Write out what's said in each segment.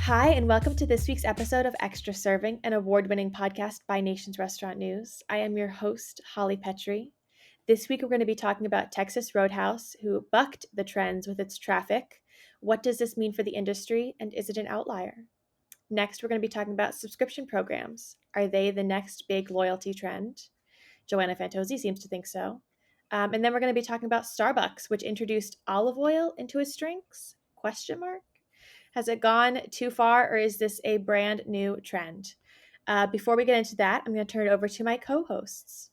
Hi, and welcome to this week's episode of Extra Serving, an award-winning podcast by Nation's Restaurant News. I am your host, Holly Petre. This week, we're going to be talking about Texas Roadhouse, who bucked the trends with its traffic. What does this mean for the industry, and is it an outlier? Next, we're going to be talking about subscription programs. Are they the next big loyalty trend? Joanna Fantozzi seems to think so. And then we're going to be talking about Starbucks, which introduced olive oil into its drinks? Question mark. Has it gone too far, or is this a brand new trend? Before we get into that, I'm going to turn it over to my co-hosts.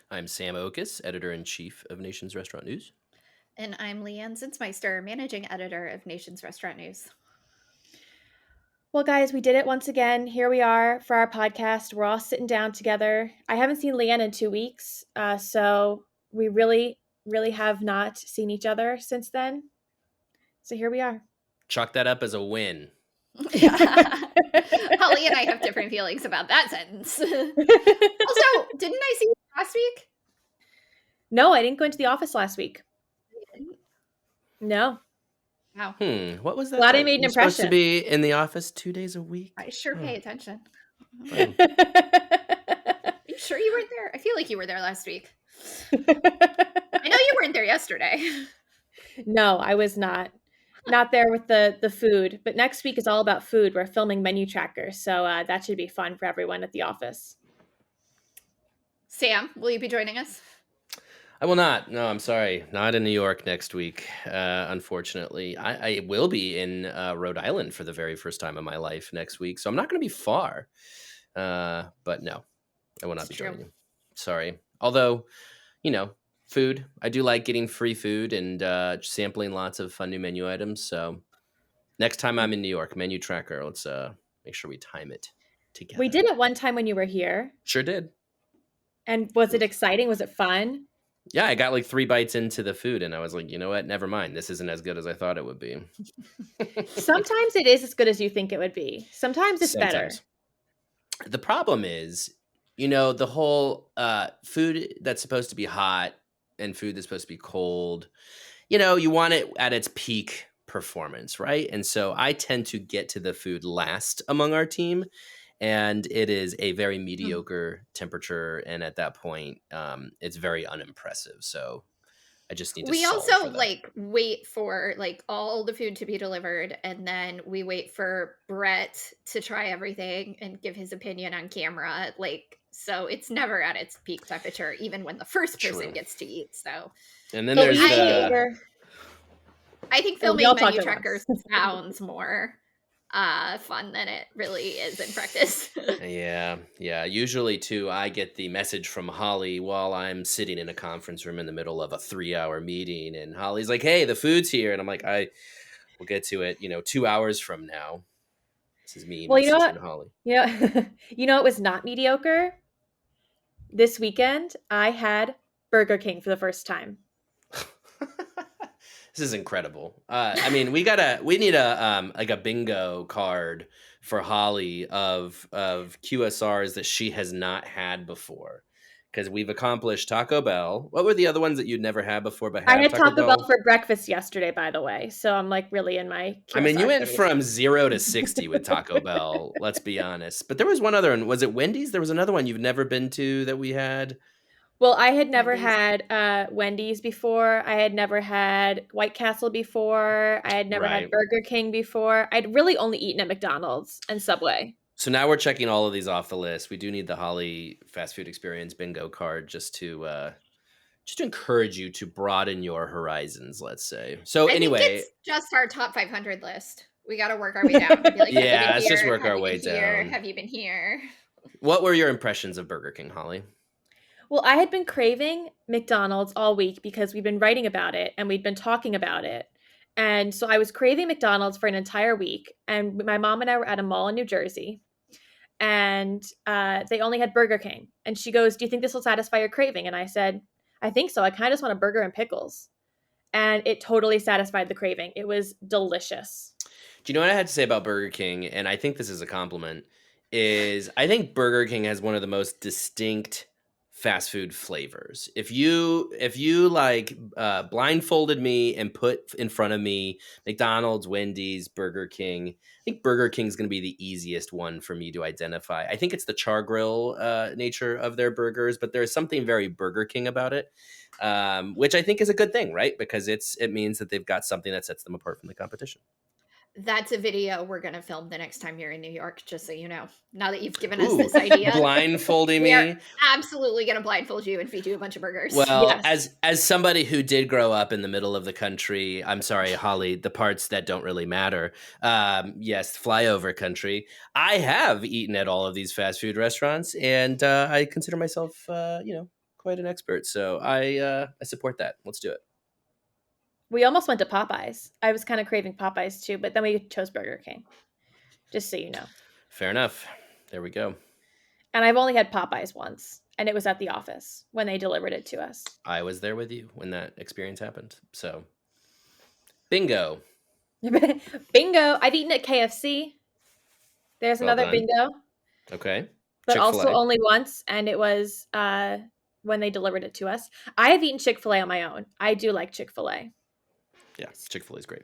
I'm Sam Oches, editor-in-chief of Nation's Restaurant News. And I'm Leigh Anne Zinsmeister, managing editor of Nation's Restaurant News. Well, guys, we did it once again. Here we are for our podcast. We're all sitting down together. I haven't seen Leigh Anne in 2 weeks, so we really have not seen each other since then. So here we are. Chalk that up as a win. Holly and I have different feelings about that sentence. Also, didn't I see you last week? No, I didn't go into the office last week. No. Wow. What was that? Glad I made an impression. Supposed to be in the office 2 days a week? I sure pay attention. Oh. Are you sure you weren't there? I feel like you were there last week. I know you weren't there yesterday. No, I was not. Not there with the food, but next week is all about food. We're filming menu trackers, so that should be fun for everyone at the office. Sam, will you be joining us? I will not. No, I'm sorry. Not in New York next week, unfortunately. I will be in Rhode Island for the very first time in my life next week, so I'm not going to be far. But no, I will not be joining you. Sorry. Although, food. I do like getting free food and sampling lots of fun new menu items. So next time I'm in New York, menu tracker, let's make sure we time it together. We did it one time when you were here. Sure did. And was it exciting? Was it fun? Yeah, I got like 3 bites into the food and I was like, you know what? Never mind. This isn't as good as I thought it would be. Sometimes it is as good as you think it would be. Sometimes it's better. The problem is, the whole food that's supposed to be hot and food that's supposed to be cold, you want it at its peak performance, right? And so I tend to get to the food last among our team, and it is a very mediocre temperature, and at that point, it's very unimpressive. So I just need to. We also wait for all the food to be delivered, and then we wait for Brett to try everything and give his opinion on camera. So it's never at its peak temperature, even when the first person gets to eat. So, and then there's I think filming menu trackers sounds more fun than it really is in practice. Yeah. Usually, too, I get the message from Holly while I'm sitting in a conference room in the middle of a 3-hour meeting, and Holly's like, "Hey, the food's here," and I'm like, "We'll get to it, 2 hours from now." This is me. Well, you know what? Holly. It was not mediocre. This weekend, I had Burger King for the first time. This is incredible. We need a bingo card for Holly of QSRs that she has not had before, because we've accomplished Taco Bell. What were the other ones that you'd never had before? But I had Taco Bell for breakfast yesterday, by the way. So I'm really in my QSR you went from 0 to 60 with Taco Bell. Let's be honest. But there was one other one. Was it Wendy's? There was another one you've never been to that we had. Well, I had never had Wendy's before. I had never had White Castle before. I had never had Burger King before. I'd really only eaten at McDonald's and Subway. So now we're checking all of these off the list. We do need the Holly fast food experience bingo card just to encourage you to broaden your horizons, let's say. So anyway, think it's just our top 500 list. We got to work our way down. Let's just work our way down. Have you been here? What were your impressions of Burger King, Holly? Well, I had been craving McDonald's all week because we've been writing about it and we'd been talking about it. And so I was craving McDonald's for an entire week. And my mom and I were at a mall in New Jersey, and they only had Burger King. And she goes, "Do you think this will satisfy your craving?" And I said, "I think so. I kind of just want a burger and pickles." And it totally satisfied the craving. It was delicious. Do you know what I had to say about Burger King? And I think this is a compliment. I think Burger King has one of the most distinct fast food flavors. If you like blindfolded me and put in front of me McDonald's, Wendy's, Burger King, I think Burger King's going to be the easiest one for me to identify. I think it's the char grill nature of their burgers, but there's something very Burger King about it, which I think is a good thing, right? Because it means that they've got something that sets them apart from the competition. That's a video we're going to film the next time you're in New York, just so you know. Now that you've given us Ooh, this idea, blindfolding we are me. absolutely going to blindfold you and feed you a bunch of burgers. Well, Yes. as somebody who did grow up in the middle of the country, I'm sorry, Holly, the parts that don't really matter. Yes, flyover country. I have eaten at all of these fast food restaurants, and I consider myself, quite an expert. So I support that. Let's do it. We almost went to Popeyes. I was kind of craving Popeyes too, but then we chose Burger King. Just so you know. Fair enough. There we go. And I've only had Popeyes once, and it was at the office when they delivered it to us. I was there with you when that experience happened. So, bingo. Bingo. I've eaten at KFC. There's Well another done. bingo. Okay. But also Chick-fil-A. only once, and it was when they delivered it to us. I have eaten Chick-fil-A on my own. I do like Chick-fil-A. Yeah, Chick-fil-A is great.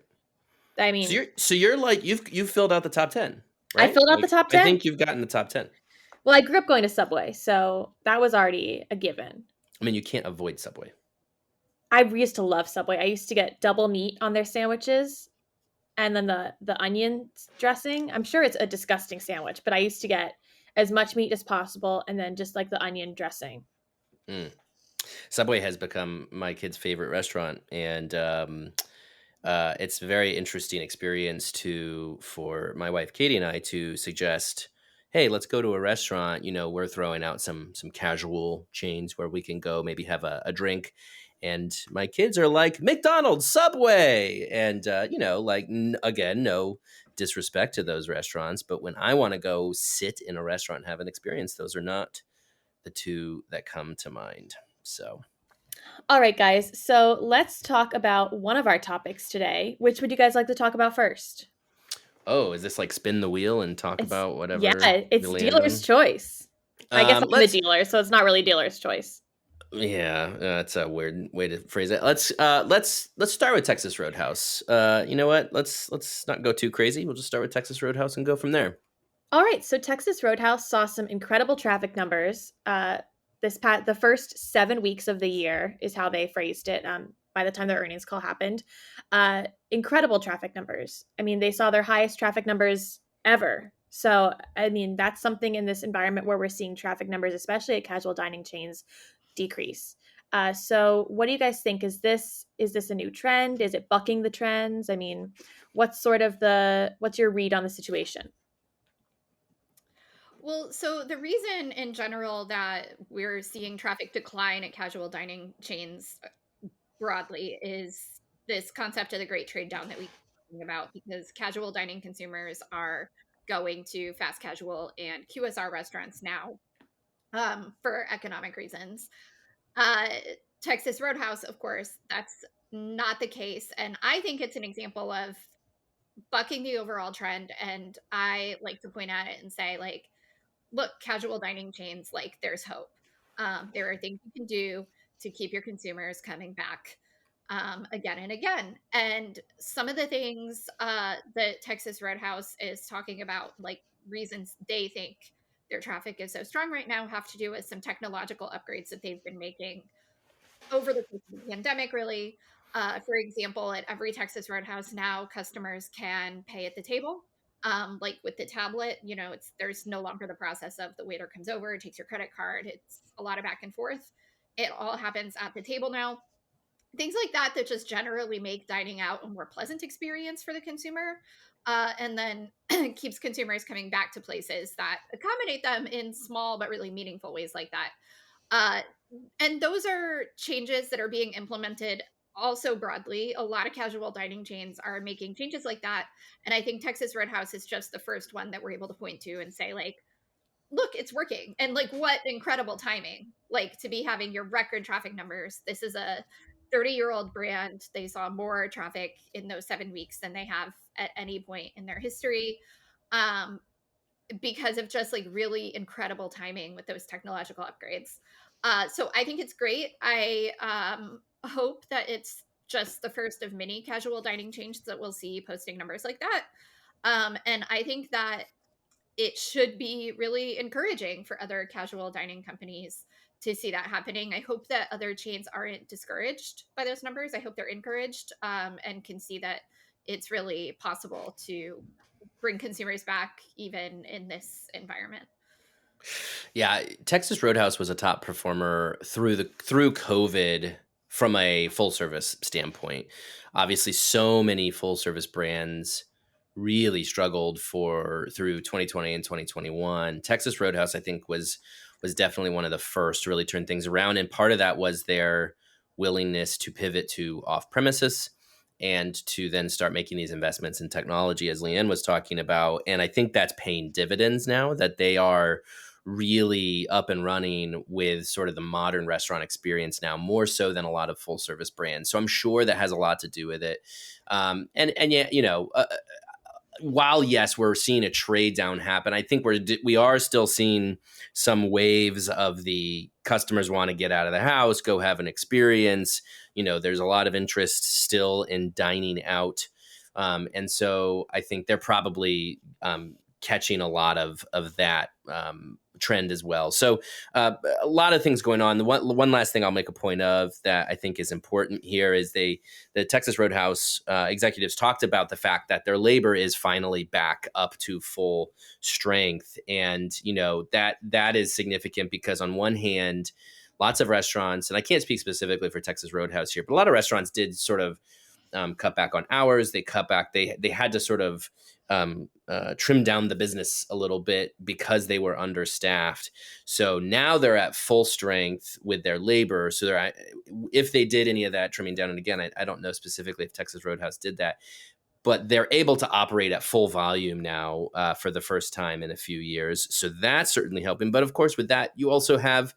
I mean, So you're like you've filled out the top 10, right? I filled out the top 10. I think you've gotten the top 10. Well, I grew up going to Subway, so that was already a given. I mean, you can't avoid Subway. I used to love Subway. I used to get double meat on their sandwiches and then the onion dressing. I'm sure it's a disgusting sandwich, but I used to get as much meat as possible and then just like the onion dressing. Subway has become my kid's favorite restaurant, and it's a very interesting experience for my wife Katie and I to suggest, hey, let's go to a restaurant. We're throwing out some casual chains where we can go maybe have a drink. And my kids are like, McDonald's, Subway. And, again, no disrespect to those restaurants. But when I want to go sit in a restaurant and have an experience, those are not the two that come to mind. So. All right, guys. So let's talk about one of our topics today. Which would you guys like to talk about first? Oh, is this like spin the wheel and talk about whatever? Yeah, it's dealer's choice. I guess I'm the dealer, so it's not really dealer's choice. Yeah, that's a weird way to phrase it. Let's start with Texas Roadhouse. You know what? Let's not go too crazy. We'll just start with Texas Roadhouse and go from there. All right. So Texas Roadhouse saw some incredible traffic numbers. The first 7 weeks of the year is how they phrased it. By the time their earnings call happened, incredible traffic numbers. I mean, they saw their highest traffic numbers ever. So, I mean, that's something in this environment where we're seeing traffic numbers, especially at casual dining chains, decrease. So what do you guys think? Is this a new trend? Is it bucking the trends? I mean, what's your read on the situation? Well, so the reason in general that we're seeing traffic decline at casual dining chains broadly is this concept of the great trade down that we talking about, because casual dining consumers are going to fast casual and QSR restaurants now for economic reasons. Texas Roadhouse, of course, that's not the case. And I think it's an example of bucking the overall trend. And I like to point at it and say, like, look, casual dining chains, like, there's hope. There are things you can do to keep your consumers coming back again and again. And some of the things that Texas Roadhouse is talking about, like reasons they think their traffic is so strong right now, have to do with some technological upgrades that they've been making over the course of the pandemic, really. For example, at every Texas Roadhouse now, customers can pay at the table. Like with the tablet, there's no longer the process of the waiter comes over, takes your credit card. It's a lot of back and forth. It all happens at the table now. Things like that just generally make dining out a more pleasant experience for the consumer. And then keeps consumers coming back to places that accommodate them in small but really meaningful ways like that. And those are changes that are being implemented also broadly. A lot of casual dining chains are making changes like that. And I think Texas Roadhouse is just the first one that we're able to point to and say, like, look, it's working. And like, what incredible timing, like, to be having your record traffic numbers. This is a 30-year-old brand. They saw more traffic in those 7 weeks than they have at any point in their history, because of just like really incredible timing with those technological upgrades. So I think it's great. I hope that it's just the first of many casual dining chains that we'll see posting numbers like that. And I think that it should be really encouraging for other casual dining companies to see that happening. I hope that other chains aren't discouraged by those numbers. I hope they're encouraged, and can see that it's really possible to bring consumers back even in this environment. Yeah, Texas Roadhouse was a top performer through COVID from a full service standpoint. Obviously, so many full service brands really struggled for through 2020 and 2021. Texas Roadhouse, I think, was definitely one of the first to really turn things around, and part of that was their willingness to pivot to off premises and to then start making these investments in technology, as Leigh Anne was talking about. And I think that's paying dividends now, that they are really up and running with sort of the modern restaurant experience now, more so than a lot of full service brands. So I'm sure that has a lot to do with it. And yeah, while yes, we're seeing a trade down happen, I think we are still seeing some waves of the customers want to get out of the house, go have an experience. There's a lot of interest still in dining out, and so I think they're probably catching a lot of that trend as well. So a lot of things going on. The one last thing I'll make a point of that I think is important here is the Texas Roadhouse executives talked about the fact that their labor is finally back up to full strength, and that is significant because on one hand, lots of restaurants, and I can't speak specifically for Texas Roadhouse here, but a lot of restaurants did sort of cut back on hours. They cut back. They had to sort of trim down the business a little bit because they were understaffed. So now they're at full strength with their labor. So if they did any of that trimming down, and again, I don't know specifically if Texas Roadhouse did that, but they're able to operate at full volume now for the first time in a few years. So that's certainly helping. But of course, with that, you also have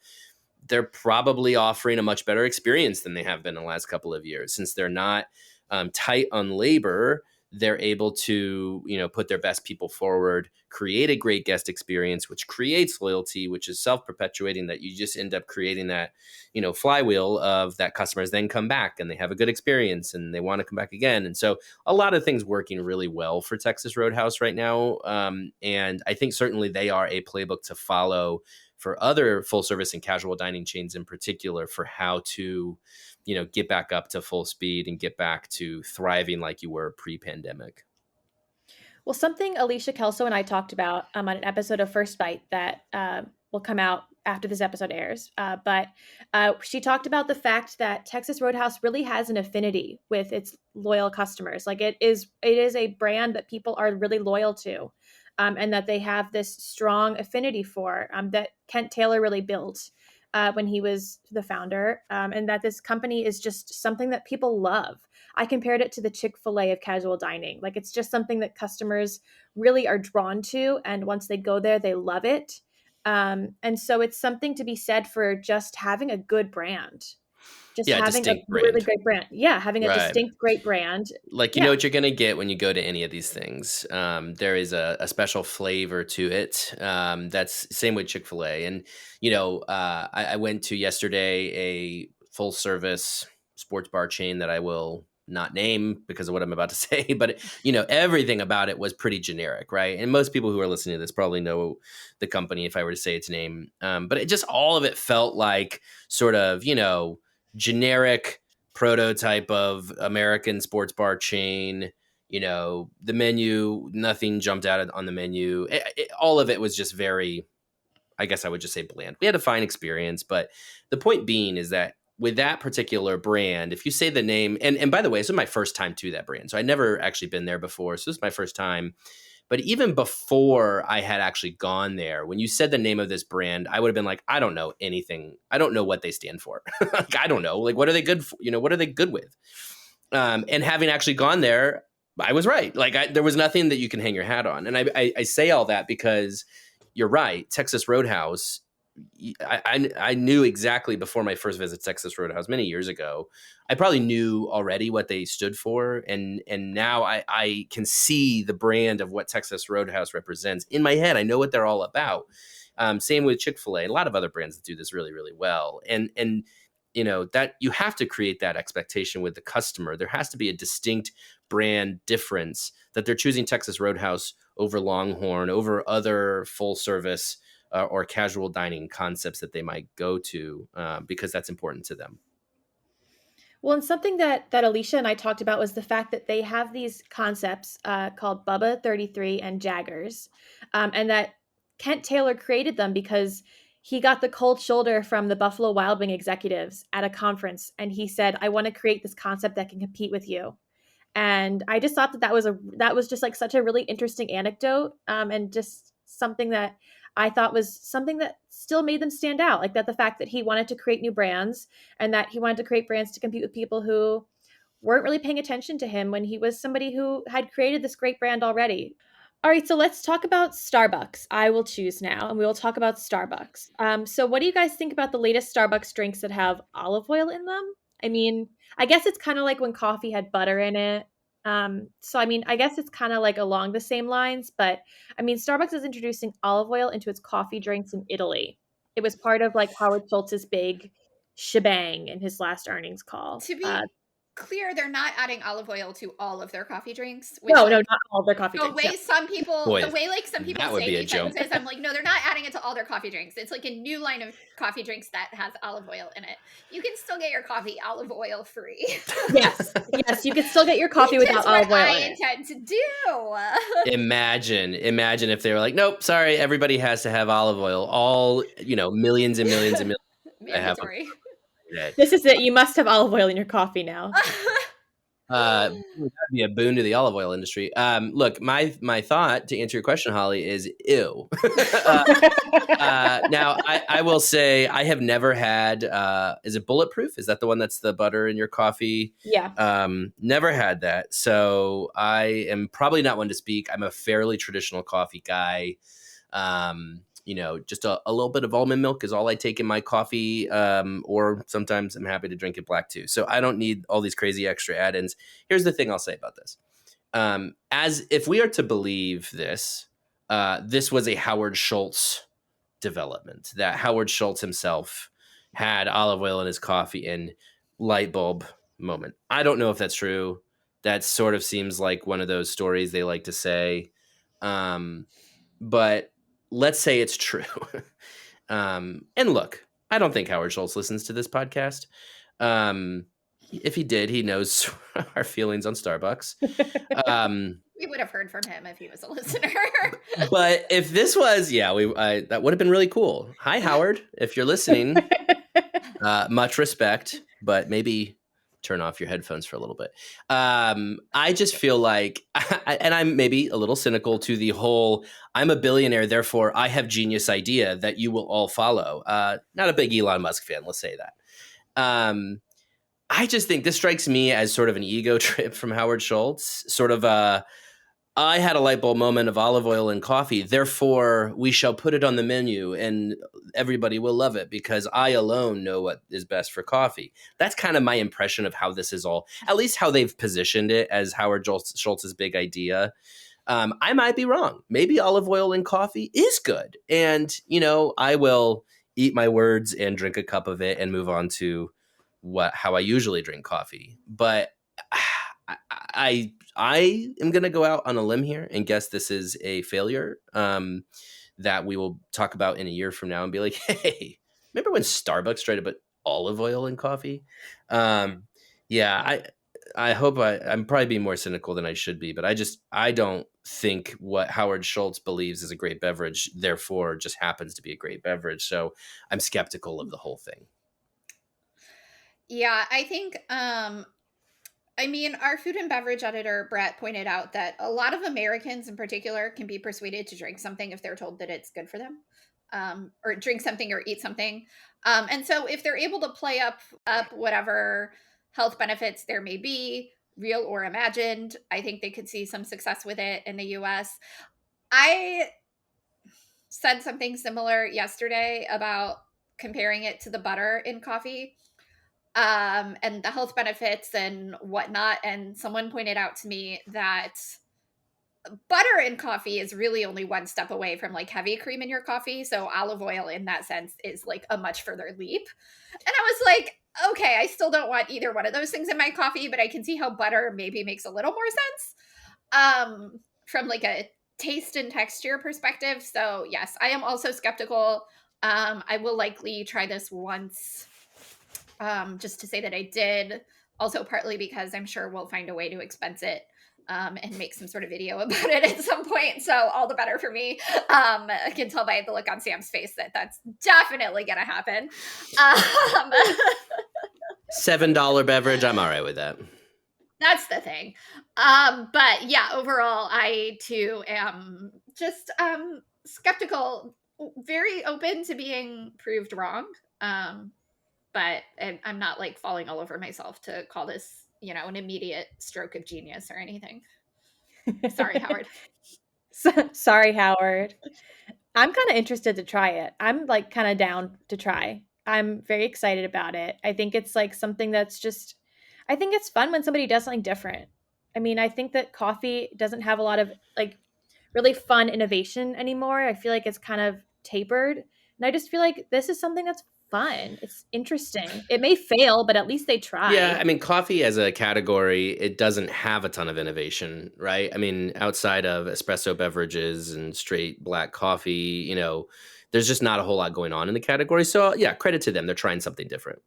they're probably offering a much better experience than they have been in the last couple of years. Since they're not tight on labor, they're able to, put their best people forward, create a great guest experience, which creates loyalty, which is self-perpetuating, that you just end up creating that, flywheel of that customers then come back and they have a good experience and they want to come back again. And so a lot of things working really well for Texas Roadhouse right now. And I think certainly they are a playbook to follow for other full service and casual dining chains in particular, for how to, get back up to full speed and get back to thriving like you were pre-pandemic. Well, something Alicia Kelso and I talked about on an episode of First Bite that will come out after this episode airs. But she talked about the fact that Texas Roadhouse really has an affinity with its loyal customers. Like it is a brand that people are really loyal to. And that they have this strong affinity for, that Kent Taylor really built when he was the founder, and that this company is just something that people love. I compared it to the Chick-fil-A of casual dining. Like it's just something that customers really are drawn to, and once they go there, they love it. And so it's something to be said for just having a good brand. Just Yeah, having a distinct brand. really great brand. Yeah, having a Right. distinct, great brand. Like, you know what you're going to get when you go to any of these things. There is a special flavor to it. That's same with Chick-fil-A. And, I went to yesterday a full service sports bar chain that I will not name because of what I'm about to say, but everything about it was pretty generic, right? And most people who are listening to this probably know the company if I were to say its name. But it just, all of it felt like sort of, generic prototype of American sports bar chain. The menu, nothing jumped out on the menu. All of it was just very, I guess I would just say, bland. We had a fine experience, but the point being is that with that particular brand, if you say the name, and by the way, this is my first time to that brand. So I'd never actually been there before. So this is my first time. But even before I had actually gone there, when you said the name of this brand, I would have been like, I don't know anything. I don't know what they stand for. Like, I don't know. Like, what are they good for? What are they good with? And having actually gone there, I was right. Like, there was nothing that you can hang your hat on. And I say all that because you're right. Texas Roadhouse, I knew exactly before my first visit to Texas Roadhouse many years ago. I probably knew already what they stood for, and now I can see the brand of what Texas Roadhouse represents in my head. I know what they're all about, Same with Chick-fil-A, a lot of other brands that do this really, really well. And that you have to create that expectation with the customer. There has to be a distinct brand difference that they're choosing Texas Roadhouse over Longhorn, over other full service or casual dining concepts that they might go to, because that's important to them. Well, and something that Alicia and I talked about was the fact that they have these concepts called Bubba 33 and Jaggers, and that Kent Taylor created them because he got the cold shoulder from the Buffalo Wild Wing executives at a conference, and he said, "I want to create this concept that can compete with you." And I just thought that was just like such a really interesting anecdote, and just something that I thought was something that still made them stand out. Like that the fact that he wanted to create new brands and that he wanted to create brands to compete with people who weren't really paying attention to him when he was somebody who had created this great brand already. All right, so let's talk about Starbucks. I will choose now, and we will talk about Starbucks. So what do you guys think about the latest Starbucks drinks that have olive oil in them? I mean, I guess it's kind of like when coffee had butter in it. So I mean, I guess it's kind of like along the same lines, but I mean, Starbucks is introducing olive oil into its coffee drinks in Italy. It was part of like Howard Schultz's big shebang in his last earnings call. To be clear, they're not adding olive oil to all of their coffee drinks, which No, like not all of their coffee the drinks. way No. some people Boy, the way like some people that would say be a these jump. sentences, I'm like, no, they're not adding it to all their coffee drinks. It's like a new line of coffee drinks that has olive oil in it. You can still get your coffee olive oil free. Yes, you can still get your coffee Which without is what olive oil I in it. intend to do. Imagine if they were like, nope, sorry, everybody has to have olive oil. All, millions and millions and millions. Mandatory. This is it. You must have olive oil in your coffee now. That'd be a boon to the olive oil industry. Look, my thought to answer your question, Holly, is ew. Now, I will say I have never had. Is it Bulletproof? Is that the one that's the butter in your coffee? Yeah. Never had that, so I am probably not one to speak. I'm a fairly traditional coffee guy. Just a little bit of almond milk is all I take in my coffee, or sometimes I'm happy to drink it black too. So I don't need all these crazy extra add-ins. Here's the thing I'll say about this. As if we are to believe this, this was a Howard Schultz development, that Howard Schultz himself had olive oil in his coffee and light bulb moment. I don't know if that's true. That sort of seems like one of those stories they like to say. But let's say it's true. And look, I don't think Howard Schultz listens to this podcast. If he did, he knows our feelings on Starbucks. We would have heard from him if he was a listener. But if this was, that would have been really cool. Hi, Howard, if you're listening, much respect, but maybe turn off your headphones for a little bit. I just feel like, and I'm maybe a little cynical to the whole, I'm a billionaire, therefore I have genius idea that you will all follow. Not a big Elon Musk fan, let's say that. I just think this strikes me as sort of an ego trip from Howard Schultz, sort of I had a light bulb moment of olive oil and coffee, therefore we shall put it on the menu and everybody will love it because I alone know what is best for coffee. That's kind of my impression of how this is all, at least how they've positioned it as Howard Schultz's big idea. I might be wrong. Maybe olive oil and coffee is good. And, I will eat my words and drink a cup of it and move on to how I usually drink coffee. But I am going to go out on a limb here and guess this is a failure that we will talk about in a year from now and be like, hey, remember when Starbucks tried to put olive oil in coffee? I hope I'm probably being more cynical than I should be, but I don't think what Howard Schultz believes is a great beverage, therefore just happens to be a great beverage. So I'm skeptical of the whole thing. Yeah, I think, our food and beverage editor, Brett, pointed out that a lot of Americans in particular can be persuaded to drink something if they're told that it's good for them, or drink something or eat something. And so if they're able to play up whatever health benefits there may be, real or imagined, I think they could see some success with it in the US. I said something similar yesterday about comparing it to the butter in coffee. And the health benefits and whatnot. And someone pointed out to me that butter in coffee is really only one step away from like heavy cream in your coffee. So olive oil in that sense is like a much further leap. And I was like, okay, I still don't want either one of those things in my coffee, but I can see how butter maybe makes a little more sense from like a taste and texture perspective. So yes, I am also skeptical. I will likely try this once just to say that I did. Also, partly because I'm sure we'll find a way to expense it and make some sort of video about it at some point. So all the better for me. I can tell by the look on Sam's face that that's definitely going to happen. $7 beverage. I'm all right with that. That's the thing. But yeah, overall, I too am just skeptical, very open to being proved wrong. But I'm not like falling all over myself to call this, an immediate stroke of genius or anything. Sorry, Howard. Sorry, Howard. I'm kind of interested to try it. I'm like kind of down to try. I'm very excited about it. I think it's like something that's just, I think it's fun when somebody does something different. I mean, I think that coffee doesn't have a lot of like really fun innovation anymore. I feel like it's kind of tapered. And I just feel like this is something that's fun. It's interesting. It may fail, but at least they tried. Yeah, I mean, coffee as a category, it doesn't have a ton of innovation, right? I mean, outside of espresso beverages and straight black coffee, there's just not a whole lot going on in the category. So yeah, credit to them. They're trying something different.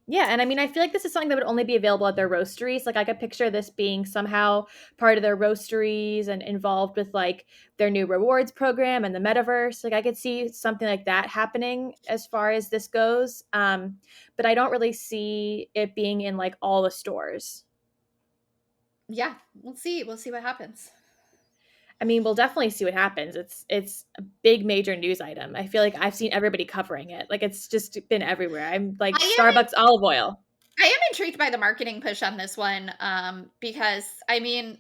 Yeah, and I mean, I feel like this is something that would only be available at their roasteries. Like, I could picture this being somehow part of their roasteries and involved with like their new rewards program and the metaverse. Like, I could see something like that happening as far as this goes. But I don't really see it being in like all the stores. Yeah, we'll see. We'll see what happens. I mean, we'll definitely see what happens. It's a big major news item. I feel like I've seen everybody covering it. Like, it's just been everywhere. I'm like Starbucks olive oil. I am intrigued by the marketing push on this one because, I mean,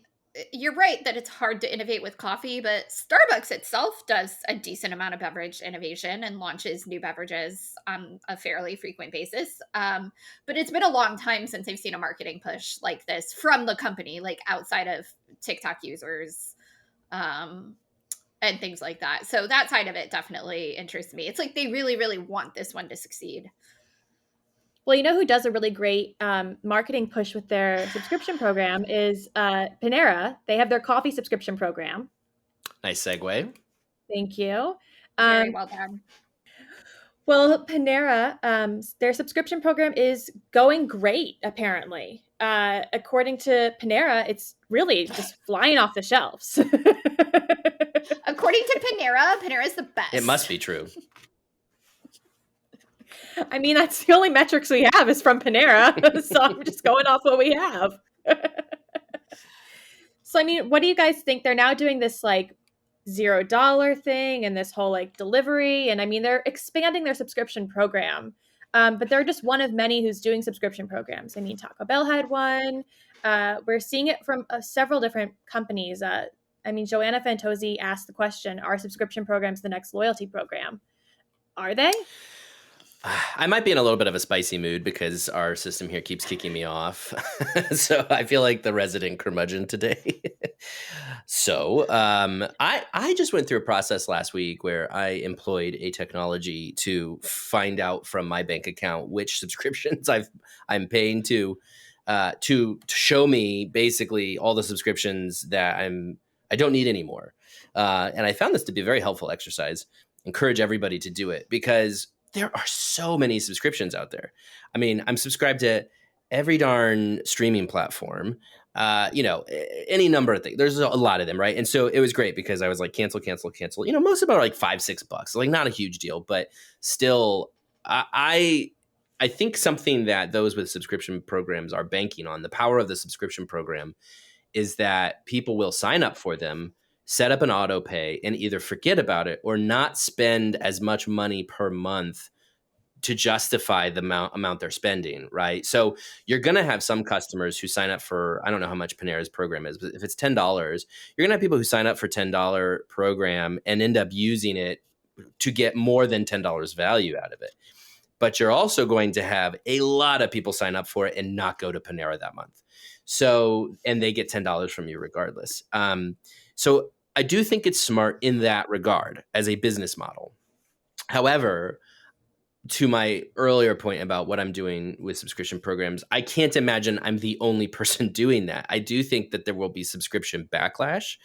you're right that it's hard to innovate with coffee, but Starbucks itself does a decent amount of beverage innovation and launches new beverages on a fairly frequent basis. But it's been a long time since I've seen a marketing push like this from the company, like outside of TikTok users and things like that. So that side of it definitely interests me. It's like they really, really want this one to succeed. Well, you know who does a really great marketing push with their subscription program is Panera. They have their coffee subscription program. Nice segue. Thank you. Very well done. Well, Panera, their subscription program is going great, apparently. According to Panera, it's really just flying off the shelves. According to Panera is the best. It must be true. I mean, that's the only metrics we have is from Panera. So I'm just going off what we have. So, I mean, what do you guys think? They're now doing this like $0 thing and this whole like delivery. And I mean, they're expanding their subscription program. But they're just one of many who's doing subscription programs. I mean, Taco Bell had one. We're seeing it from several different companies. I mean, Joanna Fantozzi asked the question, are subscription programs the next loyalty program? Are they? I might be in a little bit of a spicy mood because our system here keeps kicking me off. So I feel like the resident curmudgeon today. So I just went through a process last week where I employed a technology to find out from my bank account which subscriptions I'm paying to show me basically all the subscriptions that I don't need anymore. And I found this to be a very helpful exercise. Encourage everybody to do it because there are so many subscriptions out there. I mean, I'm subscribed to every darn streaming platform, any number of things. There's a lot of them, right? And so it was great because I was like, cancel. Most of them are like $5-6, like not a huge deal, but still, I think something that those with subscription programs are banking on, the power of the subscription program, is that people will sign up for them, set up an auto pay, and either forget about it or not spend as much money per month to justify the amount they're spending, right? So you're going to have some customers who sign up for, I don't know how much Panera's program is, but if it's $10, you're going to have people who sign up for $10 program and end up using it to get more than $10 value out of it. but you're also going to have a lot of people sign up for it and not go to Panera that month. So, and they get $10 from you regardless. So I do think it's smart in that regard as a business model. However, to my earlier point about what I'm doing with subscription programs, I can't imagine I'm the only person doing that. I do think that there will be subscription backlash.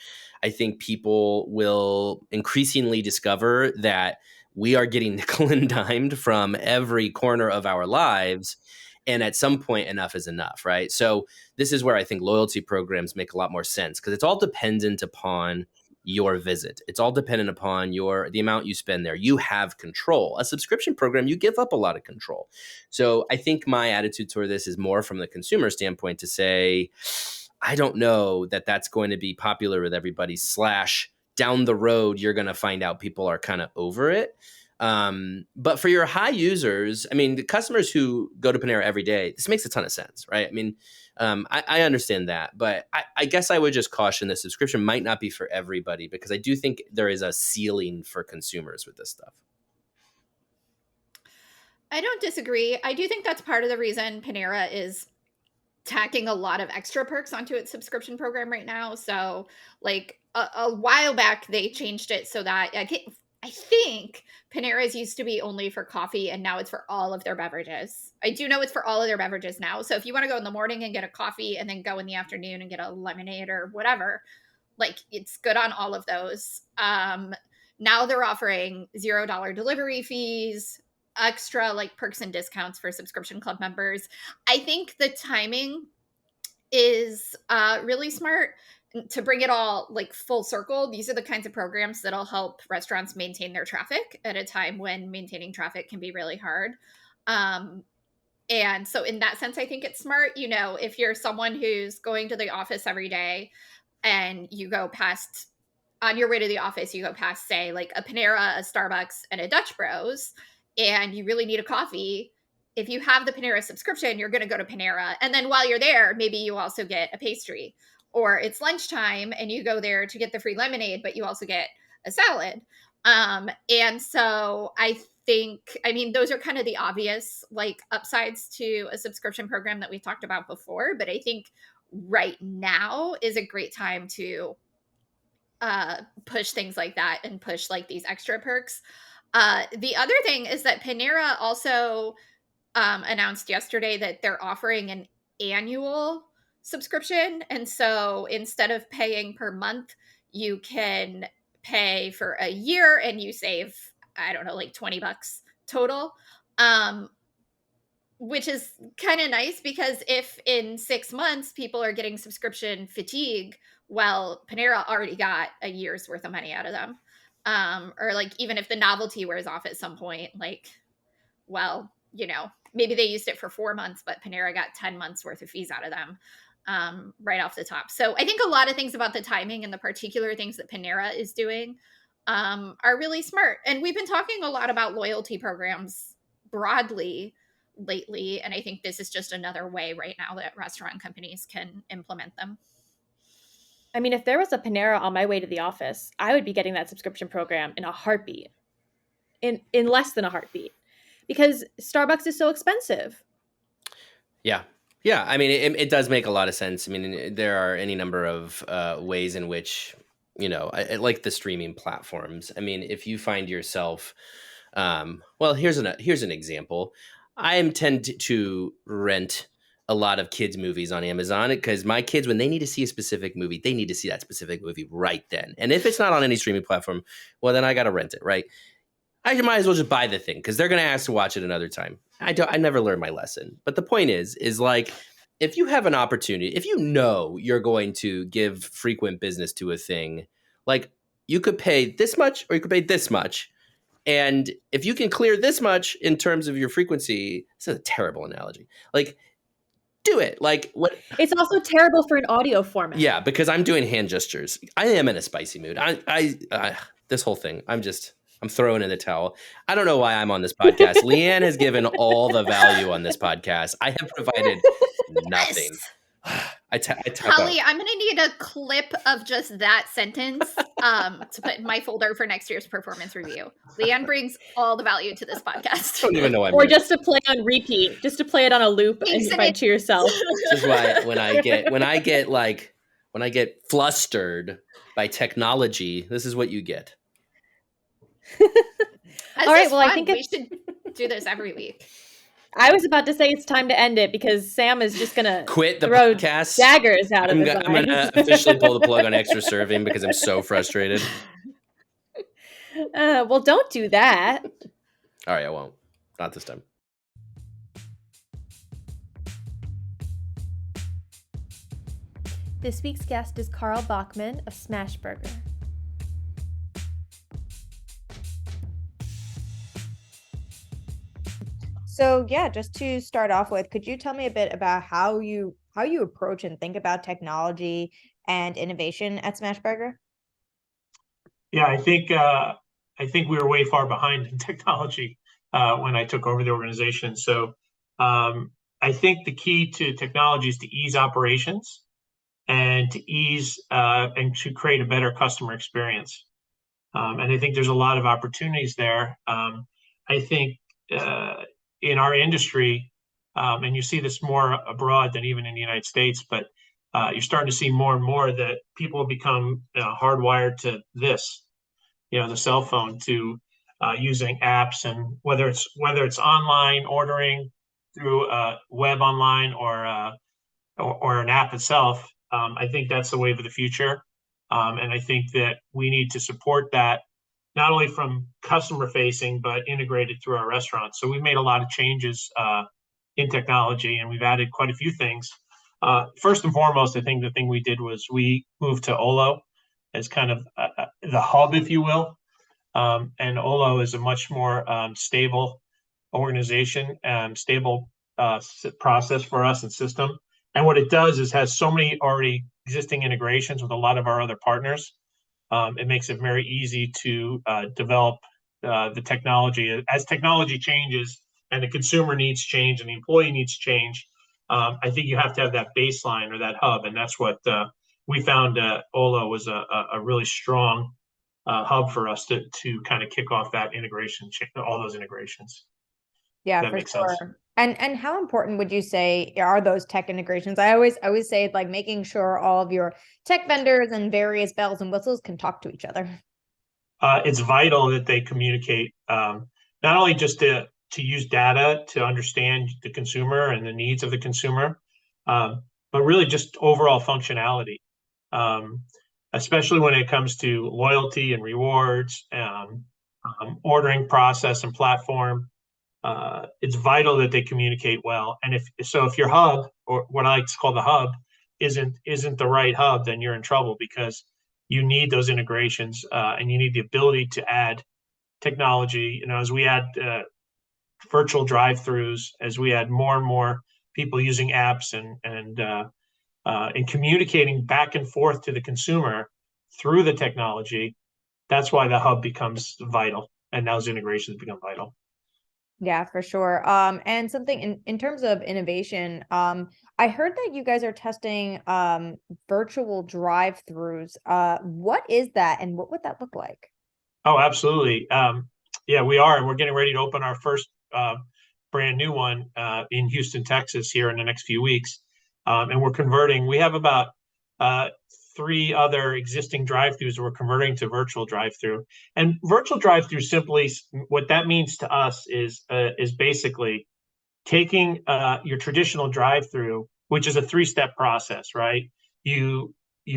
I think people will increasingly discover that we are getting nickel and dimed from every corner of our lives. And at some point, enough is enough, right? So this is where I think loyalty programs make a lot more sense, because it's all dependent upon your visit. It's all dependent upon the amount you spend there. You have control. A subscription program, you give up a lot of control. So I think my attitude toward this is more from the consumer standpoint to say, I don't know that that's going to be popular with everybody, / down the road, you're going to find out people are kind of over it. But for your high users, I mean, the customers who go to Panera every day, this makes a ton of sense, right? I mean, I understand that, but I guess I would just caution the subscription might not be for everybody, because I do think there is a ceiling for consumers with this stuff. I don't disagree. I do think that's part of the reason Panera is tacking a lot of extra perks onto its subscription program right now. So like a while back, they changed it so that I think Panera's used to be only for coffee, and now it's for all of their beverages. I do know it's for all of their beverages now. So if you want to go in the morning and get a coffee and then go in the afternoon and get a lemonade or whatever, like it's good on all of those. Now they're offering $0 delivery fees, extra like perks and discounts for subscription club members. I think the timing is really smart to bring it all like full circle. These are the kinds of programs that'll help restaurants maintain their traffic at a time when maintaining traffic can be really hard. And so in that sense, I think it's smart. You know, if you're someone who's going to the office every day and you go past, on your way to the office, you go past, say, like a Panera, a Starbucks, and a Dutch Bros, and you really need a coffee, if you have the Panera subscription, you're going to go to Panera. And then while you're there, maybe you also get a pastry. Or it's lunchtime and you go there to get the free lemonade, but you also get a salad. And so I think, I mean, those are kind of the obvious like upsides to a subscription program that we talked about before. But I think right now is a great time to push things like that and push like these extra perks. The other thing is that Panera also announced yesterday that they're offering an annual subscription. And so instead of paying per month, you can pay for a year and you save, I don't know, like $20 total. Which is kind of nice, because if in 6 months people are getting subscription fatigue, well, Panera already got a year's worth of money out of them. Or like, even if the novelty wears off at some point, like, well, you know, maybe they used it for 4 months, but Panera got 10 months worth of fees out of them right off the top. So I think a lot of things about the timing and the particular things that Panera is doing are really smart. And we've been talking a lot about loyalty programs broadly lately. And I think this is just another way right now that restaurant companies can implement them. I mean, if there was a Panera on my way to the office, I would be getting that subscription program in a heartbeat, in less than a heartbeat, because Starbucks is so expensive. Yeah. Yeah. I mean, it does make a lot of sense. I mean, there are any number of ways in which, you know, I like the streaming platforms. I mean, if you find yourself, well, here's an example. I tend to rent a lot of kids' movies on Amazon, because my kids, when they need to see a specific movie, they need to see that specific movie right then. And if it's not on any streaming platform, well, then I got to rent it, right? I might as well just buy the thing, because they're going to ask to watch it another time. I never learned my lesson. But the point is like, if you have an opportunity, if you know you're going to give frequent business to a thing, like you could pay this much or you could pay this much. And if you can clear this much in terms of your frequency, this is a terrible analogy. Like, do it. Like, what? It's also terrible for an audio format. Yeah, because I'm doing hand gestures. I am in a spicy mood. This whole thing, I'm throwing in the towel. I don't know why I'm on this podcast. Leigh Anne has given all the value on this podcast. I have provided nothing. I tap Holly, out. I'm going to need a clip of just that sentence to put in my folder for next year's performance review. Leigh Anne brings all the value to this podcast. Don't even know I'm Or gonna. just to play on repeat, just to play it on a loop and Thanks, find to yourself. This is why when I get flustered by technology, this is what you get. All right, well, I think we should do this every week. I was about to say it's time to end it because Sam is just gonna Quit the throw podcast. daggers out of his eyes. I'm gonna officially pull the plug on extra serving because I'm so frustrated. Well, don't do that. All right, I won't. Not this time. This week's guest is Carl Bachman of Smashburger. So yeah, just to start off with, could you tell me a bit about how you approach and think about technology and innovation at Smashburger? Yeah, I think we were way far behind in technology when I took over the organization. So I think the key to technology is to ease operations and to ease and to create a better customer experience. And I think there's a lot of opportunities there. I think in our industry, and you see this more abroad than even in the United States, but you're starting to see more and more that people become hardwired to this, the cell phone, to using apps, and whether it's online ordering through web online or an app itself. I think that's the wave of the future, and I think that we need to support that not only from customer facing but integrated through our restaurants. So we've made a lot of changes in technology, and we've added quite a few things. First and foremost, I think the thing we did was we moved to Olo as kind of the hub, if you will. And Olo is a much more stable organization and stable process for us and system. And what it does is has so many already existing integrations with a lot of our other partners. It makes it very easy to develop the technology. As technology changes and the consumer needs change and the employee needs change, I think you have to have that baseline or that hub. And that's what we found. Olo was a really strong hub for us to kind of kick off that integration, all those integrations. Yeah, That for makes sure. sense. And how important would you say are those tech integrations? I always say like making sure all of your tech vendors and various bells and whistles can talk to each other. It's vital that they communicate, not only just to use data to understand the consumer and the needs of the consumer, but really just overall functionality, especially when it comes to loyalty and rewards, ordering process and platform. It's vital that they communicate well. And if your hub, or what I like to call the hub, isn't the right hub, then you're in trouble, because you need those integrations and you need the ability to add technology. As we add virtual drive-throughs, as we add more and more people using apps and communicating back and forth to the consumer through the technology, that's why the hub becomes vital, and those integrations become vital. Yeah, for sure. And something in terms of innovation, I heard that you guys are testing virtual drive-throughs. What is that, and what would that look like? Oh, absolutely. Yeah, we are, and we're getting ready to open our first brand new one in Houston, Texas, here in the next few weeks. And we're converting. We have about 3 other existing drive-throughs we're converting to virtual drive-through. And virtual drive-through, simply what that means to us is basically taking your traditional drive-through, which is a 3-step process, right? You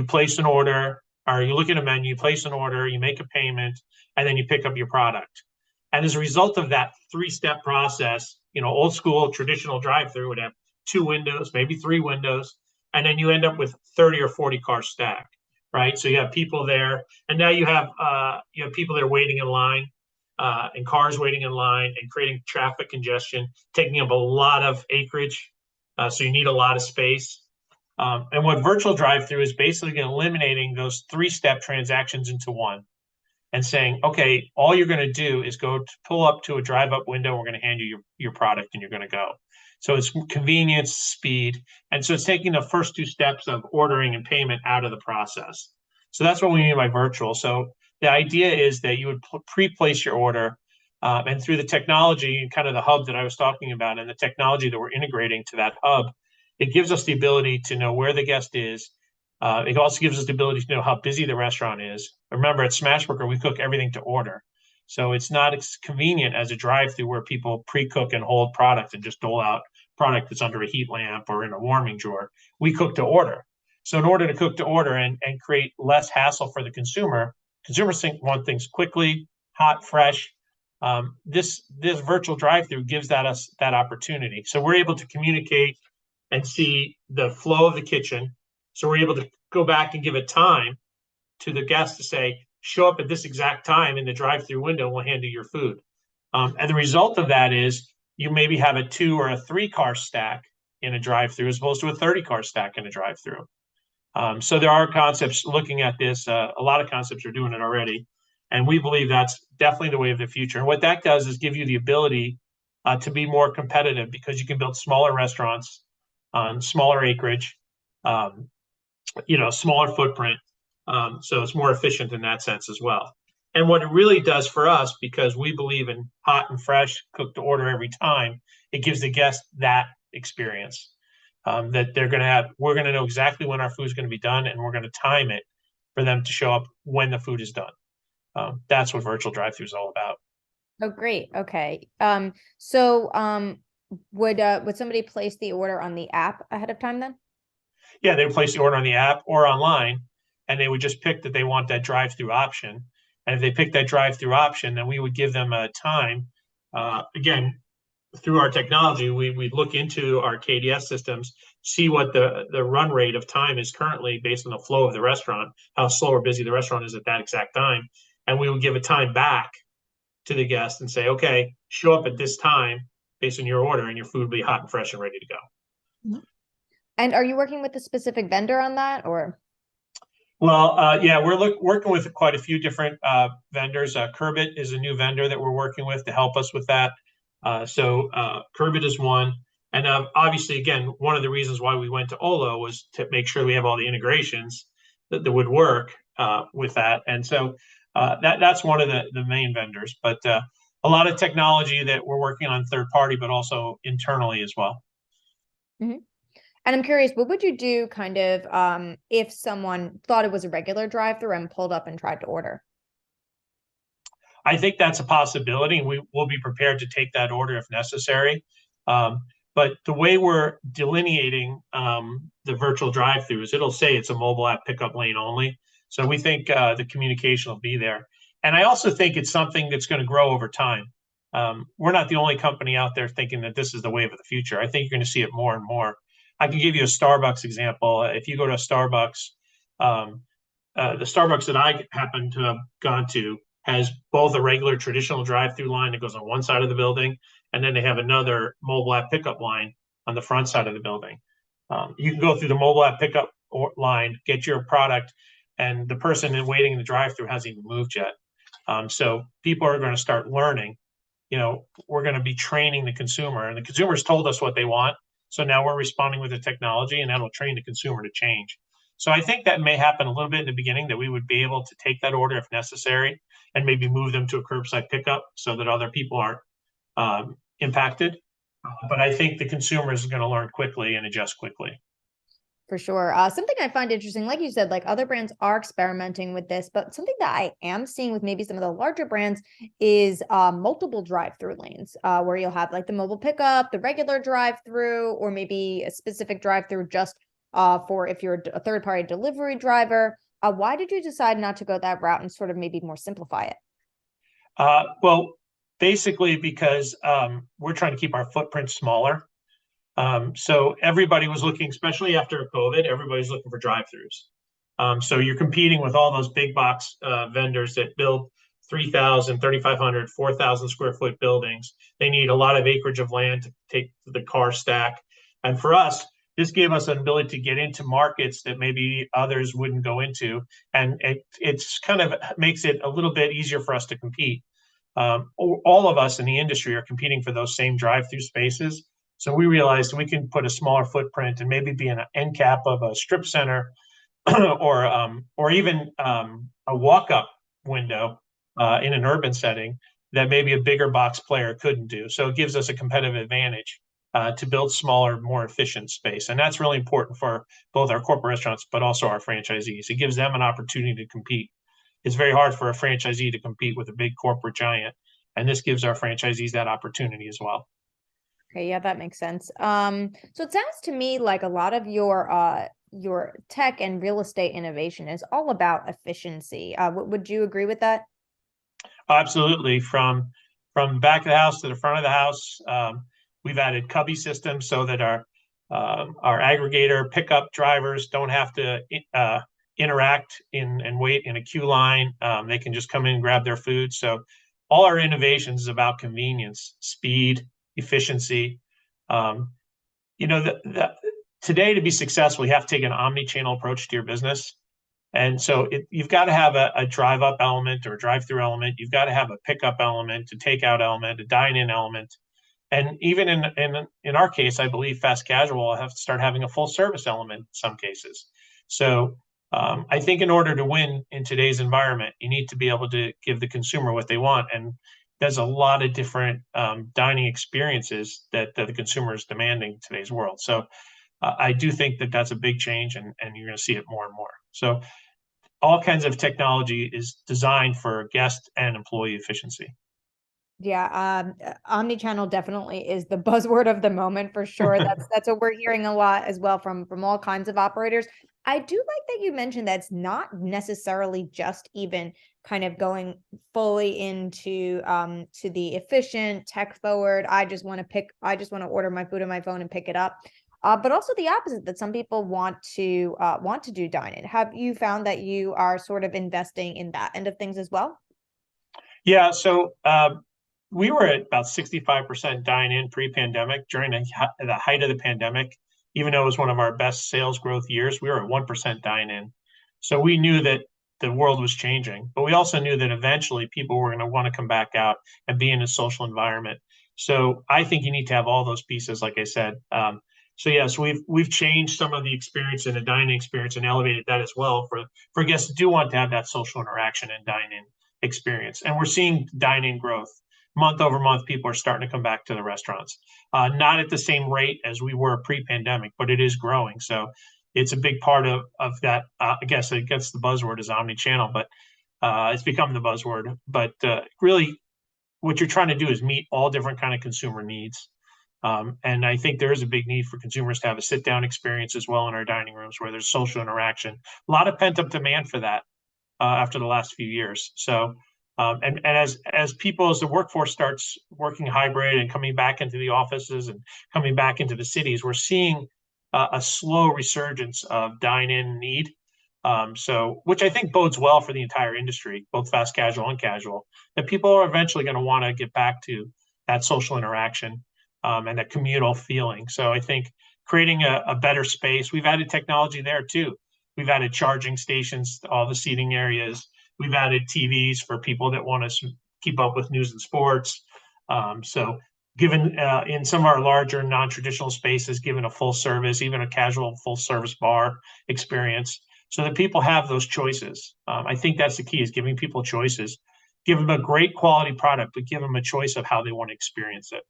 place an order, or you look at a menu, you place an order, you make a payment, and then you pick up your product. And as a result of that 3-step process, old school traditional drive-through would have 2 windows, maybe 3 windows, and then you end up with 30 or 40 cars stacked, right? So you have people there, and now you have people that are waiting in line, and cars waiting in line, and creating traffic congestion, taking up a lot of acreage. So you need a lot of space. And what virtual drive-through is basically eliminating those 3-step transactions into one, and saying, okay, all you're going to do is go to pull up to a drive-up window. We're going to hand you your product, and you're going to go. So it's convenience, speed. And so it's taking the first two steps of ordering and payment out of the process. So that's what we mean by virtual. So the idea is that you would pre-place your order, and through the technology and kind of the hub that I was talking about and the technology that we're integrating to that hub, it gives us the ability to know where the guest is. It also gives us the ability to know how busy the restaurant is. Remember, at Smashburger, we cook everything to order. So it's not as convenient as a drive-through where people pre-cook and hold product and just dole out product that's under a heat lamp or in a warming drawer. We cook to order. So in order to cook to order and create less hassle for the consumer, consumers want things quickly, hot, fresh. This virtual drive-through gives us that opportunity. So we're able to communicate and see the flow of the kitchen. So we're able to go back and give a time to the guest to say, show up at this exact time in the drive-through window, we'll hand you your food. And the result of that is you maybe have a 2 or a 3 car stack in a drive-through as opposed to a 30 car stack in a drive-through. So there are concepts looking at this. A lot of concepts are doing it already. And we believe that's definitely the way of the future. And what that does is give you the ability to be more competitive because you can build smaller restaurants on smaller acreage, smaller footprint. So it's more efficient in that sense as well. And what it really does for us, because we believe in hot and fresh, cooked to order every time, it gives the guest that experience that they're going to have. We're going to know exactly when our food is going to be done, and we're going to time it for them to show up when the food is done. That's what virtual drive-through is all about. Oh, great. Okay. So would somebody place the order on the app ahead of time then? Yeah, they would place the order on the app or online, and they would just pick that they want that drive-through option. And if they pick that drive-through option, then we would give them a time. Again, through our technology, we look into our KDS systems, see what the run rate of time is currently based on the flow of the restaurant, how slow or busy the restaurant is at that exact time. And we would give a time back to the guest and say, okay, show up at this time based on your order, and your food will be hot and fresh and ready to go. And are you working with a specific vendor on that, or? Well, yeah, we're working with quite a few different vendors. Curbit is a new vendor that we're working with to help us with that. So Curbit is one. And obviously, again, one of the reasons why we went to Olo was to make sure we have all the integrations that would work with that. And so that's one of the main vendors. But a lot of technology that we're working on third party, but also internally as well. Mm-hmm. And I'm curious, what would you do kind of if someone thought it was a regular drive-through and pulled up and tried to order? I think that's a possibility. We will be prepared to take that order if necessary. But the way we're delineating the virtual drive-throughs, it'll say it's a mobile app pickup lane only. So we think the communication will be there. And I also think it's something that's going to grow over time. We're not the only company out there thinking that this is the wave of the future. I think you're going to see it more and more. I can give you a Starbucks example. If you go to a Starbucks, the Starbucks that I happen to have gone to has both a regular traditional drive-through line that goes on one side of the building, and then they have another mobile app pickup line on the front side of the building. You can go through the mobile app pickup line, get your product, and the person waiting in the drive-through hasn't even moved yet. So people are going to start learning. We're going to be training the consumer, and the consumer's told us what they want. So now we're responding with the technology, and that'll train the consumer to change. So I think that may happen a little bit in the beginning, that we would be able to take that order if necessary and maybe move them to a curbside pickup so that other people aren't impacted. But I think the consumer is going to learn quickly and adjust quickly. For sure. Something I find interesting, like you said, like other brands are experimenting with this, but something that I am seeing with maybe some of the larger brands is multiple drive-through lanes, where you'll have like the mobile pickup, the regular drive-through, or maybe a specific drive-through just for if you're a third-party delivery driver. Why did you decide not to go that route and sort of maybe more simplify it? Well, basically because we're trying to keep our footprint smaller. So everybody was looking, especially after COVID, everybody's looking for drive-throughs. So you're competing with all those big box vendors that build 3,000, 3,500, 4,000 square foot buildings. They need a lot of acreage of land to take the car stack. And for us, this gave us an ability to get into markets that maybe others wouldn't go into. And it's kind of makes it a little bit easier for us to compete. All of us in the industry are competing for those same drive-through spaces. So we realized we can put a smaller footprint and maybe be an end cap of a strip center or even a walk-up window in an urban setting that maybe a bigger box player couldn't do. So it gives us a competitive advantage to build smaller, more efficient space. And that's really important for both our corporate restaurants, but also our franchisees. It gives them an opportunity to compete. It's very hard for a franchisee to compete with a big corporate giant. And this gives our franchisees that opportunity as well. Okay, yeah, that makes sense. So it sounds to me like a lot of your tech and real estate innovation is all about efficiency. Would you agree with that? Absolutely. From back of the house to the front of the house, we've added cubby systems so that our aggregator pickup drivers don't have to interact and wait in a queue line. They can just come in and grab their food. So all our innovations is about convenience, speed, efficiency. Today, to be successful, you have to take an omni-channel approach to your business. And so you've got to have a drive up element or a drive through element. You've got to have a pickup element, a takeout element, a dine in element. And even in our case, I believe fast casual will have to start having a full service element in some cases. So I think in order to win in today's environment, you need to be able to give the consumer what they want. And there's a lot of different dining experiences that the consumer is demanding in today's world. So I do think that that's a big change, and you're going to see it more and more. So all kinds of technology is designed for guest and employee efficiency. Yeah, omni-channel definitely is the buzzword of the moment for sure. That's what we're hearing a lot as well from all kinds of operators. I do like that you mentioned that's not necessarily just even kind of going fully into to the efficient tech forward. I just want to order my food on my phone and pick it up. But also the opposite, that some people want to do dine-in. Have you found that you are sort of investing in that end of things as well? Yeah, so we were at about 65% dine-in pre-pandemic. During the height of the pandemic, even though it was one of our best sales growth years, we were at 1% dine-in. So we knew that the world was changing, but we also knew that eventually people were going to want to come back out and be in a social environment. So I think you need to have all those pieces, like I said. So yes, we've changed some of the experience in the dining experience and elevated that as well for guests who do want to have that social interaction and dine-in experience. And we're seeing dine-in growth month over month. People are starting to come back to the restaurants, not at the same rate as we were pre-pandemic, but it is growing. So it's a big part of that. I guess it gets the buzzword is omni-channel, but it's become the buzzword. But really, what you're trying to do is meet all different kind of consumer needs. And I think there is a big need for consumers to have a sit-down experience as well in our dining rooms where there's social interaction. A lot of pent-up demand for that after the last few years. So, and as the workforce starts working hybrid and coming back into the offices and coming back into the cities, we're seeing a slow resurgence of dine-in need. So, which I think bodes well for the entire industry, both fast casual and casual, that people are eventually going to want to get back to that social interaction and that communal feeling. So I think creating a better space, we've added technology there too. We've added charging stations to all the seating areas. We've added TVs for people that want to keep up with news and sports. So given in some of our larger non-traditional spaces, given a full service, even a casual full service bar experience, so that people have those choices. I think that's the key, is giving people choices. Give them a great quality product, but give them a choice of how they want to experience it.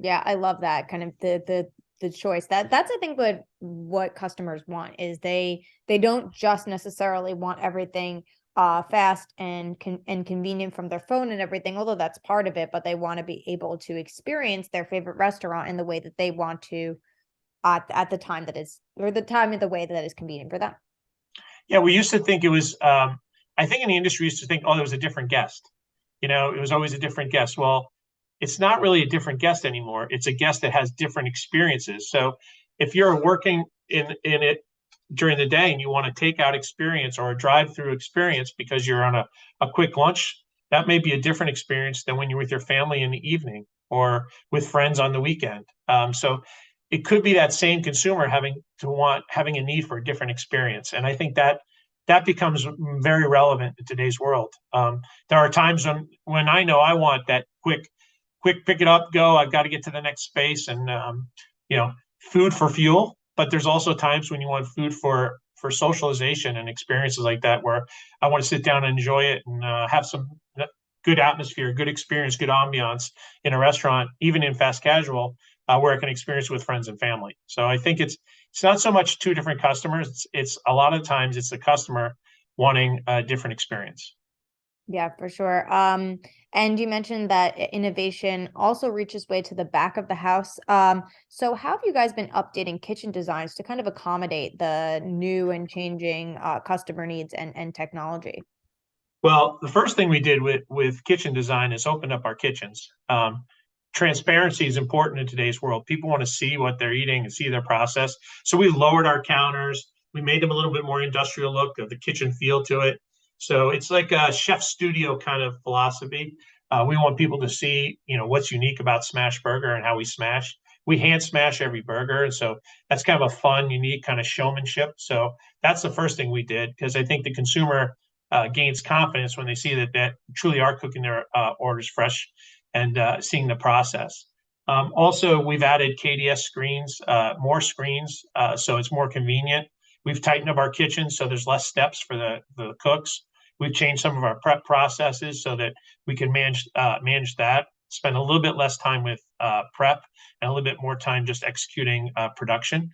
Yeah, I love that kind of the choice. That's I think what customers want is they don't just necessarily want everything fast and convenient from their phone and everything, although that's part of it, but they want to be able to experience their favorite restaurant in the way that they want to at the time that is, or the time of the way that is convenient for them. Yeah, we used to think it was I think in the industry used to think, oh, there was a different guest. It was always a different guest. Well, it's not really a different guest anymore. It's a guest that has different experiences. So if you're working in it during the day and you want a takeout experience or a drive-through experience because you're on a quick lunch, that may be a different experience than when you're with your family in the evening or with friends on the weekend. So it could be that same consumer having a need for a different experience. And I think that becomes very relevant in today's world. There are times when I know I want that quick quick, pick it up, go. I've got to get to the next space, and food for fuel. But there's also times when you want food for socialization and experiences like that, where I want to sit down and enjoy it and have some good atmosphere, good experience, good ambiance in a restaurant, even in fast casual, where I can experience with friends and family. So I think it's not so much two different customers. It's a lot of times it's the customer wanting a different experience. Yeah, for sure. And you mentioned that innovation also reaches way to the back of the house. So how have you guys been updating kitchen designs to kind of accommodate the new and changing customer needs and technology? Well, the first thing we did with kitchen design is open up our kitchens. Transparency is important in today's world. People want to see what they're eating and see their process. So we lowered our counters. We made them a little bit more industrial look, of the kitchen feel to it. So it's like a chef studio kind of philosophy. We want people to see, what's unique about Smashburger and how we smash. We hand smash every burger, and so that's kind of a fun, unique kind of showmanship. So that's the first thing we did, because I think the consumer gains confidence when they see that truly are cooking their orders fresh and seeing the process. Also, we've added KDS screens, more screens, so it's more convenient. We've tightened up our kitchen so there's less steps for the cooks. We've changed some of our prep processes so that we can manage that, spend a little bit less time with prep and a little bit more time just executing production.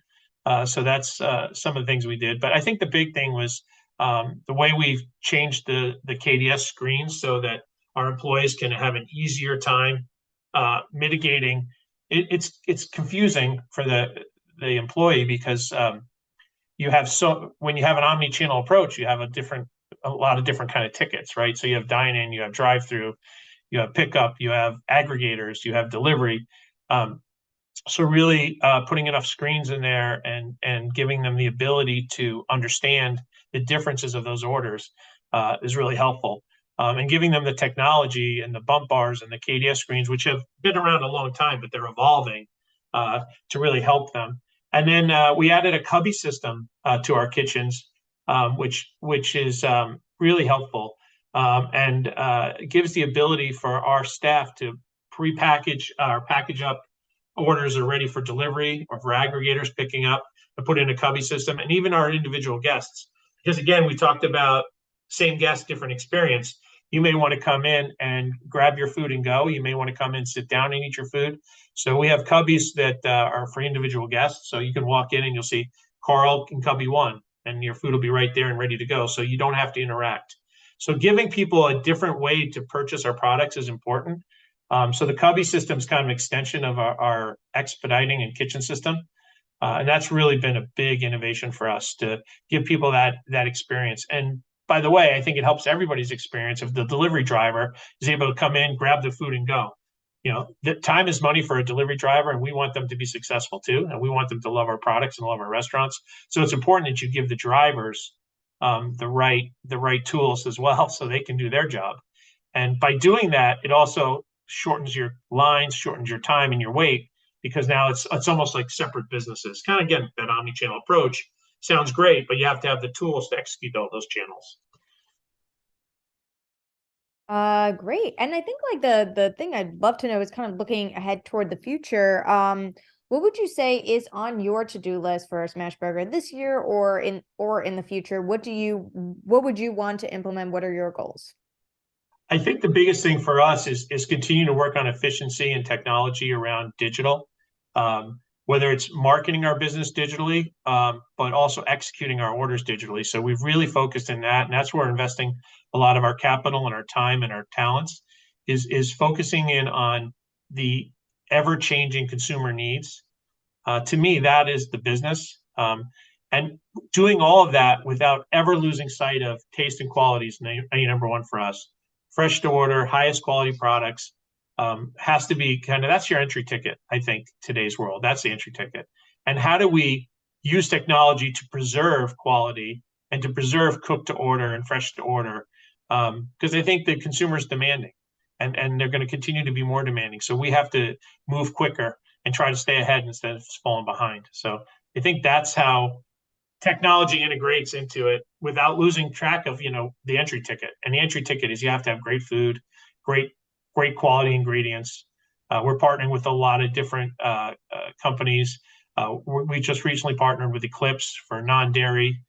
So that's some of the things we did. But I think the big thing was the way we've changed the KDS screens so that our employees can have an easier time mitigating. It's confusing for the employee, because when you have an omni-channel approach, you have a lot of different kind of tickets, right? So you have dine-in, you have drive-through, you have pickup, you have aggregators, you have delivery. So really putting enough screens in there and giving them the ability to understand the differences of those orders is really helpful. And giving them the technology and the bump bars and the KDS screens, which have been around a long time, but they're evolving to really help them. And then we added a cubby system to our kitchens, which is really helpful, and gives the ability for our staff to pre-package or package up orders are ready for delivery or for aggregators picking up, and put in a cubby system, and even our individual guests. Because again, we talked about same guest, different experience. You may want to come in and grab your food and go. You may want to come in, sit down and eat your food. So we have cubbies that are for individual guests. So you can walk in and you'll see Carl in cubby 1, and your food will be right there and ready to go. So you don't have to interact. So giving people a different way to purchase our products is important. So the cubby system is kind of an extension of our expediting and kitchen system. And that's really been a big innovation for us, to give people that experience. And by the way, I think it helps everybody's experience if the delivery driver is able to come in, grab the food and go. The time is money for a delivery driver, and we want them to be successful too. And we want them to love our products and love our restaurants. So it's important that you give the drivers the right tools as well, so they can do their job. And by doing that, it also shortens your lines, shortens your time and your wait, because now it's almost like separate businesses. Kind of, again, that omni-channel approach sounds great, but you have to have the tools to execute all those channels. Great. And I think like the thing I'd love to know is kind of looking ahead toward the future. What would you say is on your to-do list for Smashburger this year or in the future? What would you want to implement? What are your goals? I think the biggest thing for us is continue to work on efficiency and technology around digital, whether it's marketing our business digitally, but also executing our orders digitally. So we've really focused in that, and that's where we're investing a lot of our capital and our time and our talents, is focusing in on the ever-changing consumer needs. To me, that is the business. And doing all of that without ever losing sight of taste and quality is number one for us. Fresh to order, highest quality products has to be that's your entry ticket, I think, today's world. That's the entry ticket. And how do we use technology to preserve quality and to preserve cook to order and fresh to order? Because I think the consumer is demanding, and they're going to continue to be more demanding. So we have to move quicker and try to stay ahead instead of falling behind. So I think that's how technology integrates into it without losing track of the entry ticket. And the entry ticket is you have to have great food, great quality ingredients, We're partnering with a lot of different companies. We just recently partnered with Eclipse for non-dairy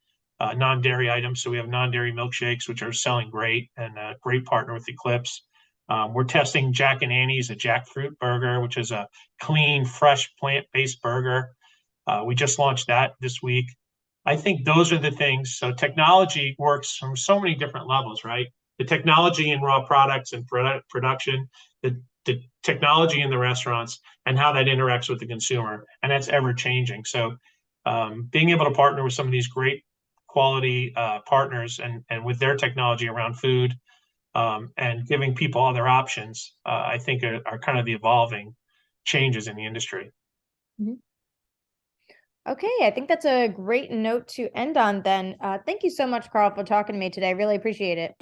items. So we have non-dairy milkshakes, which are selling great, and a great partner with Eclipse. We're testing Jack and Annie's, a jackfruit burger, which is a clean, fresh, plant-based burger. We just launched that this week. I think those are the things. So technology works from so many different levels, right? The technology in raw products and production, the technology in the restaurants, and how that interacts with the consumer. And that's ever changing. So being able to partner with some of these great quality partners and with their technology around food and giving people other options, I think are kind of the evolving changes in the industry. Okay, I think that's a great note to end on then. Thank you so much, Carl, for talking to me today. I really appreciate it.